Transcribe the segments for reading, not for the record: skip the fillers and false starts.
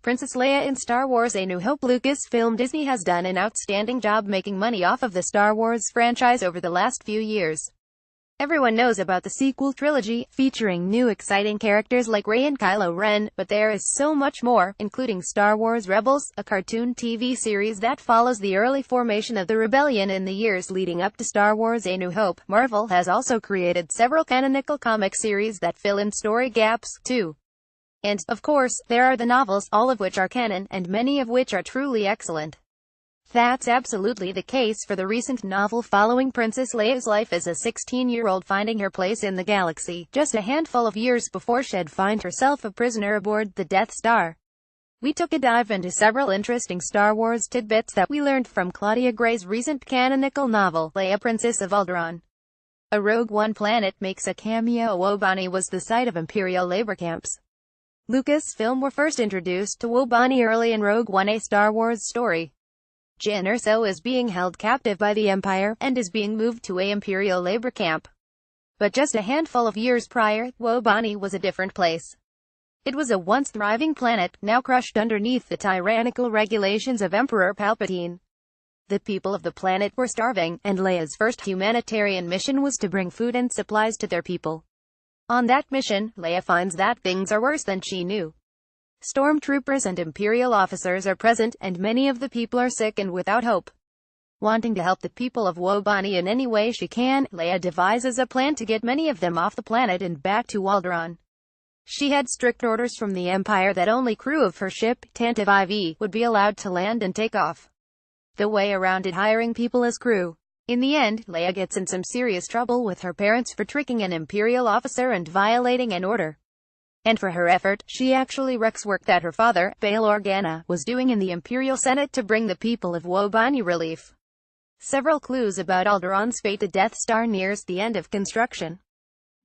Princess Leia in Star Wars A New Hope. Lucasfilm. Disney has done an outstanding job making money off of the Star Wars franchise over the last few years. Everyone knows about the sequel trilogy, featuring new exciting characters like Rey and Kylo Ren, but there is so much more, including Star Wars Rebels, a cartoon TV series that follows the early formation of the rebellion in the years leading up to Star Wars A New Hope. Marvel has also created several canonical comic series that fill in story gaps, too. And, of course, there are the novels, all of which are canon, and many of which are truly excellent. That's absolutely the case for the recent novel following Princess Leia's life as a 16-year-old finding her place in the galaxy, just a handful of years before she'd find herself a prisoner aboard the Death Star. We took a dive into several interesting Star Wars tidbits that we learned from Claudia Gray's recent canonical novel, Leia, Princess of Alderaan. A Rogue One planet makes a cameo. Wobani was the site of Imperial labor camps. Lucasfilm were first introduced to Wobani early in Rogue One, a Star Wars story. Jyn Erso is being held captive by the Empire, and is being moved to a Imperial labor camp. But just a handful of years prior, Wobani was a different place. It was a once thriving planet, now crushed underneath the tyrannical regulations of Emperor Palpatine. The people of the planet were starving, and Leia's first humanitarian mission was to bring food and supplies to their people. On that mission, Leia finds that things are worse than she knew. Stormtroopers and Imperial officers are present, and many of the people are sick and without hope. Wanting to help the people of Wobani in any way she can, Leia devises a plan to get many of them off the planet and back to Alderaan. She had strict orders from the Empire that only crew of her ship, Tantive IV, would be allowed to land and take off. The way around it hiring people as crew. In the end, Leia gets in some serious trouble with her parents for tricking an Imperial officer and violating an order. And for her effort, she actually wrecks work that her father, Bail Organa, was doing in the Imperial Senate to bring the people of Wobani relief. Several clues about Alderaan's fate. The Death Star nears the end of construction.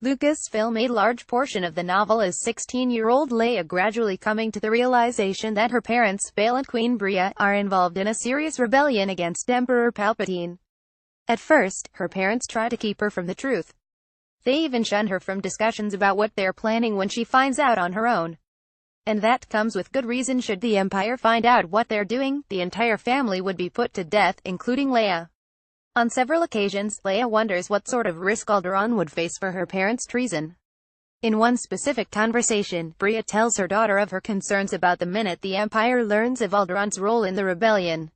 Lucasfilm made a large portion of the novel as 16-year-old Leia gradually coming to the realization that her parents, Bail and Queen Breha, are involved in a serious rebellion against Emperor Palpatine. At first, her parents try to keep her from the truth. They even shun her from discussions about what they're planning when she finds out on her own. And that comes with good reason. Should the Empire find out what they're doing, the entire family would be put to death, including Leia. On several occasions, Leia wonders what sort of risk Alderaan would face for her parents' treason. In one specific conversation, Breha tells her daughter of her concerns about the minute the Empire learns of Alderaan's role in the rebellion.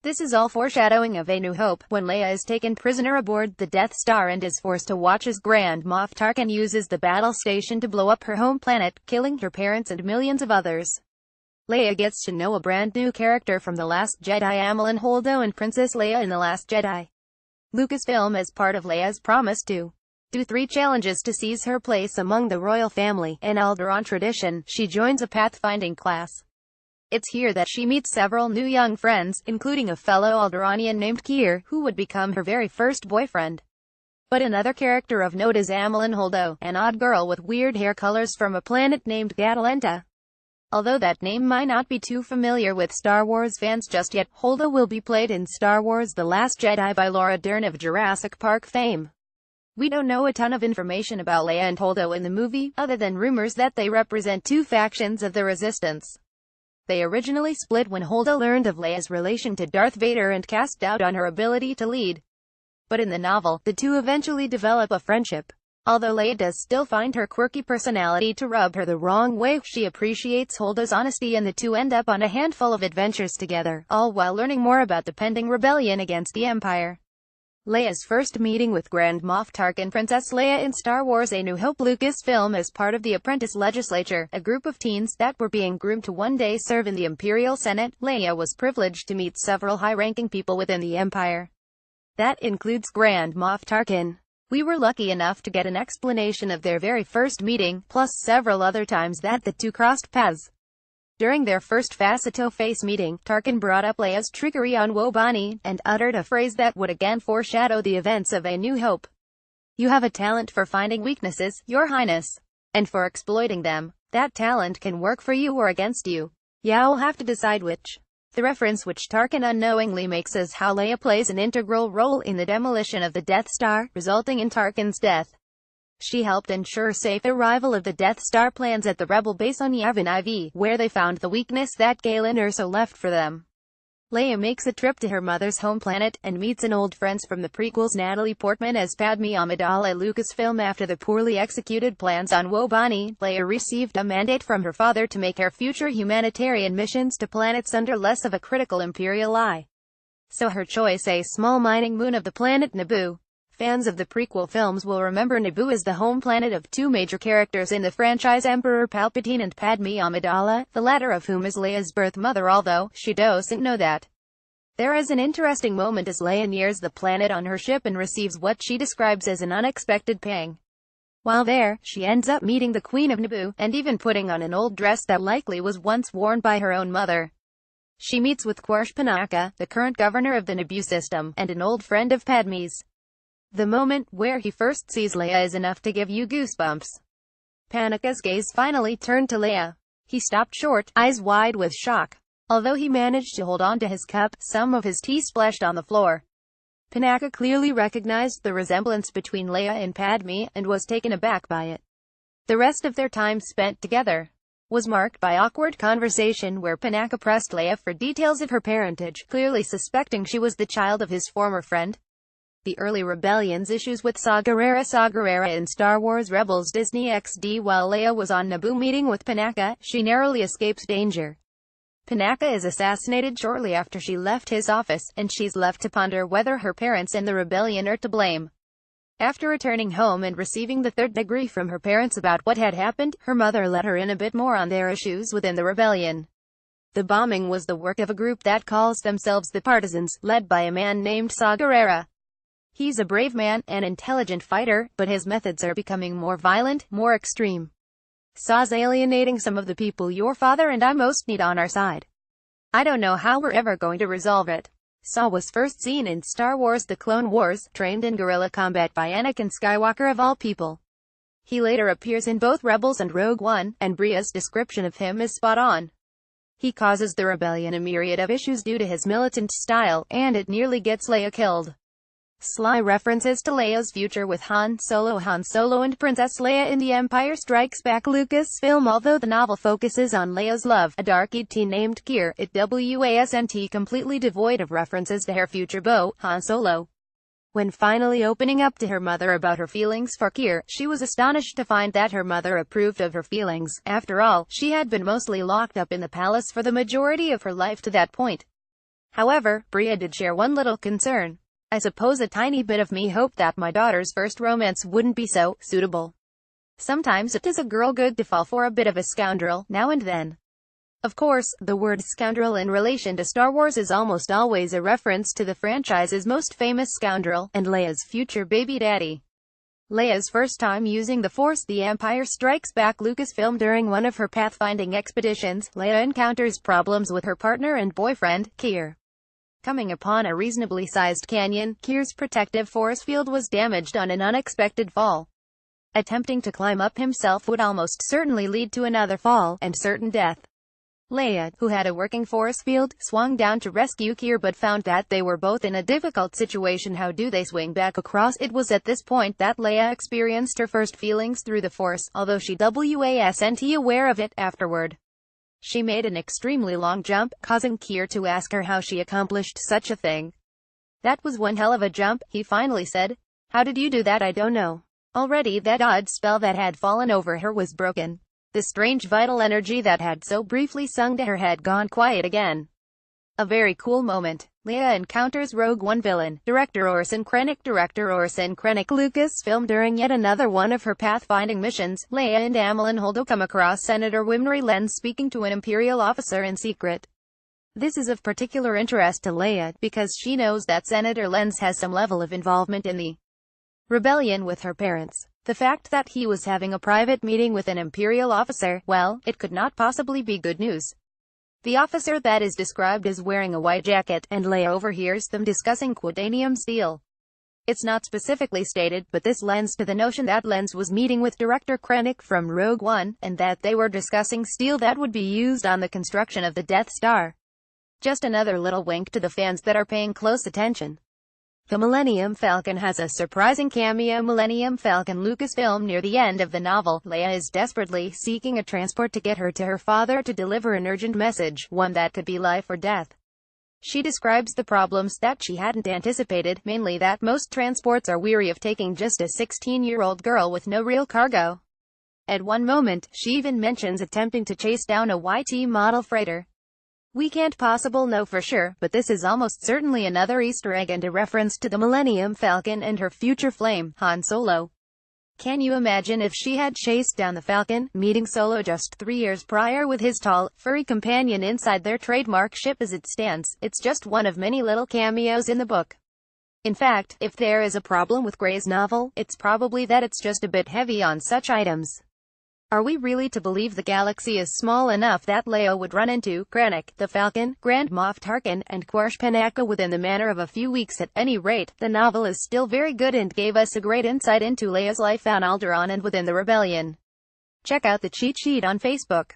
This is all foreshadowing of A New Hope, when Leia is taken prisoner aboard the Death Star and is forced to watch as Grand Moff Tarkin uses the battle station to blow up her home planet, killing her parents and millions of others. Leia gets to know a brand new character from The Last Jedi, Amilyn Holdo and Princess Leia in The Last Jedi. Lucasfilm, as part of Leia's promise to do 3 challenges to seize her place among the royal family, in Alderaan tradition, she joins a pathfinding class. It's here that she meets several new young friends, including a fellow Alderaanian named Kier, who would become her very first boyfriend. But another character of note is Amilyn Holdo, an odd girl with weird hair colors from a planet named Gatalenta. Although that name might not be too familiar with Star Wars fans just yet, Holdo will be played in Star Wars The Last Jedi by Laura Dern of Jurassic Park fame. We don't know a ton of information about Leia and Holdo in the movie, other than rumors that they represent 2 factions of the Resistance. They originally split when Holdo learned of Leia's relation to Darth Vader and cast doubt on her ability to lead. But in the novel, the two eventually develop a friendship. Although Leia does still find her quirky personality to rub her the wrong way, she appreciates Holdo's honesty and the two end up on a handful of adventures together, all while learning more about the pending rebellion against the Empire. Leia's first meeting with Grand Moff Tarkin. Princess Leia in Star Wars A New Hope. Lucasfilm, as part of the Apprentice Legislature, a group of teens that were being groomed to one day serve in the Imperial Senate, Leia was privileged to meet several high-ranking people within the Empire. That includes Grand Moff Tarkin. We were lucky enough to get an explanation of their very first meeting, plus several other times that the two crossed paths. During their first face-to-face meeting, Tarkin brought up Leia's trickery on Wobani, and uttered a phrase that would again foreshadow the events of A New Hope. "You have a talent for finding weaknesses, Your Highness. And for exploiting them. That talent can work for you or against you. You'll have to decide which." The reference which Tarkin unknowingly makes is how Leia plays an integral role in the demolition of the Death Star, resulting in Tarkin's death. She helped ensure safe arrival of the Death Star plans at the Rebel base on Yavin IV, where they found the weakness that Galen Erso left for them. Leia makes a trip to her mother's home planet, and meets an old friend from the prequels, Natalie Portman as Padme Amidala. At Lucasfilm, after the poorly executed plans on Wobani, Leia received a mandate from her father to make her future humanitarian missions to planets under less of a critical Imperial eye. So her choice, a small mining moon of the planet Naboo. Fans of the prequel films will remember Naboo as the home planet of two major characters in the franchise, Emperor Palpatine and Padme Amidala, the latter of whom is Leia's birth mother, although she doesn't know that. There is an interesting moment as Leia nears the planet on her ship and receives what she describes as an unexpected pang. While there, she ends up meeting the Queen of Naboo, and even putting on an old dress that likely was once worn by her own mother. She meets with Quarsh Panaka, the current governor of the Naboo system, and an old friend of Padme's. The moment where he first sees Leia is enough to give you goosebumps. Panaka's gaze finally turned to Leia. He stopped short, eyes wide with shock. Although he managed to hold on to his cup, some of his tea splashed on the floor. Panaka clearly recognized the resemblance between Leia and Padme, and was taken aback by it. The rest of their time spent together was marked by awkward conversation where Panaka pressed Leia for details of her parentage, clearly suspecting she was the child of his former friend. The early Rebellion's issues with Saw Gerrera in Star Wars Rebels Disney XD. While Leia was on Naboo meeting with Panaka, she narrowly escapes danger. Panaka is assassinated shortly after she left his office, and she's left to ponder whether her parents and the rebellion are to blame. After returning home and receiving the third degree from her parents about what had happened, her mother let her in a bit more on their issues within the rebellion. The bombing was the work of a group that calls themselves the Partisans, led by a man named Saw Gerrera. He's a brave man, an intelligent fighter, but his methods are becoming more violent, more extreme. Saw's alienating some of the people your father and I most need on our side. I don't know how we're ever going to resolve it. Saw was first seen in Star Wars The Clone Wars, trained in guerrilla combat by Anakin Skywalker of all people. He later appears in both Rebels and Rogue One, and Bria's description of him is spot on. He causes the rebellion a myriad of issues due to his militant style, and it nearly gets Leia killed. Sly references to Leia's future with Han Solo and Princess Leia in The Empire Strikes Back. Lucasfilm. Although the novel focuses on Leia's love, a dark-eyed teen named Kier, it wasn't completely devoid of references to her future beau, Han Solo. When finally opening up to her mother about her feelings for Kier, she was astonished to find that her mother approved of her feelings. After all, she had been mostly locked up in the palace for the majority of her life to that point. However, Bria did share one little concern. I suppose a tiny bit of me hoped that my daughter's first romance wouldn't be so suitable. Sometimes it does a girl good to fall for a bit of a scoundrel, now and then. Of course, the word scoundrel in relation to Star Wars is almost always a reference to the franchise's most famous scoundrel, and Leia's future baby daddy. Leia's first time using the Force. The Empire Strikes Back. Lucasfilm. During one of her pathfinding expeditions, Leia encounters problems with her partner and boyfriend, Kier. Coming upon a reasonably sized canyon, Kier's protective force field was damaged on an unexpected fall. Attempting to climb up himself would almost certainly lead to another fall, and certain death. Leia, who had a working force field, swung down to rescue Kier but found that they were both in a difficult situation. How do they swing back across? It was at this point that Leia experienced her first feelings through the Force, although she wasn't aware of it afterward. She made an extremely long jump, causing Kier to ask her how she accomplished such a thing. That was one hell of a jump, he finally said. How did you do that? I don't know. Already that odd spell that had fallen over her was broken. The strange vital energy that had so briefly sung to her had gone quiet again. A very cool moment. Leia encounters Rogue One villain, Director Orson Krennic. Lucasfilm. During yet another one of her pathfinding missions, Leia and Amilyn Holdo come across Senator Winry Lenz speaking to an Imperial officer in secret. This is of particular interest to Leia, because she knows that Senator Lenz has some level of involvement in the rebellion with her parents. The fact that he was having a private meeting with an Imperial officer, well, it could not possibly be good news. The officer that is described as wearing a white jacket, and Leia overhears them discussing quadanium steel. It's not specifically stated, but this lends to the notion that Lenz was meeting with Director Krennic from Rogue One, and that they were discussing steel that would be used on the construction of the Death Star. Just another little wink to the fans that are paying close attention. The Millennium Falcon has a surprising cameo. Millennium Falcon Lucasfilm. Near the end of the novel, Leia is desperately seeking a transport to get her to her father to deliver an urgent message, one that could be life or death. She describes the problems that she hadn't anticipated, mainly that most transports are weary of taking just a 16-year-old girl with no real cargo. At one moment, she even mentions attempting to chase down a YT model freighter. We can't possibly know for sure, but this is almost certainly another Easter egg and a reference to the Millennium Falcon and her future flame, Han Solo. Can you imagine if she had chased down the Falcon, meeting Solo just 3 years prior with his tall, furry companion inside their trademark ship? As it stands, it's just one of many little cameos in the book. In fact, if there is a problem with Gray's novel, it's probably that it's just a bit heavy on such items. Are we really to believe the galaxy is small enough that Leia would run into Krennic, the Falcon, Grand Moff Tarkin, and Quarsh Panaka within the matter of a few weeks? At any rate, the novel is still very good and gave us a great insight into Leia's life on Alderaan and within the rebellion. Check out the cheat sheet on Facebook.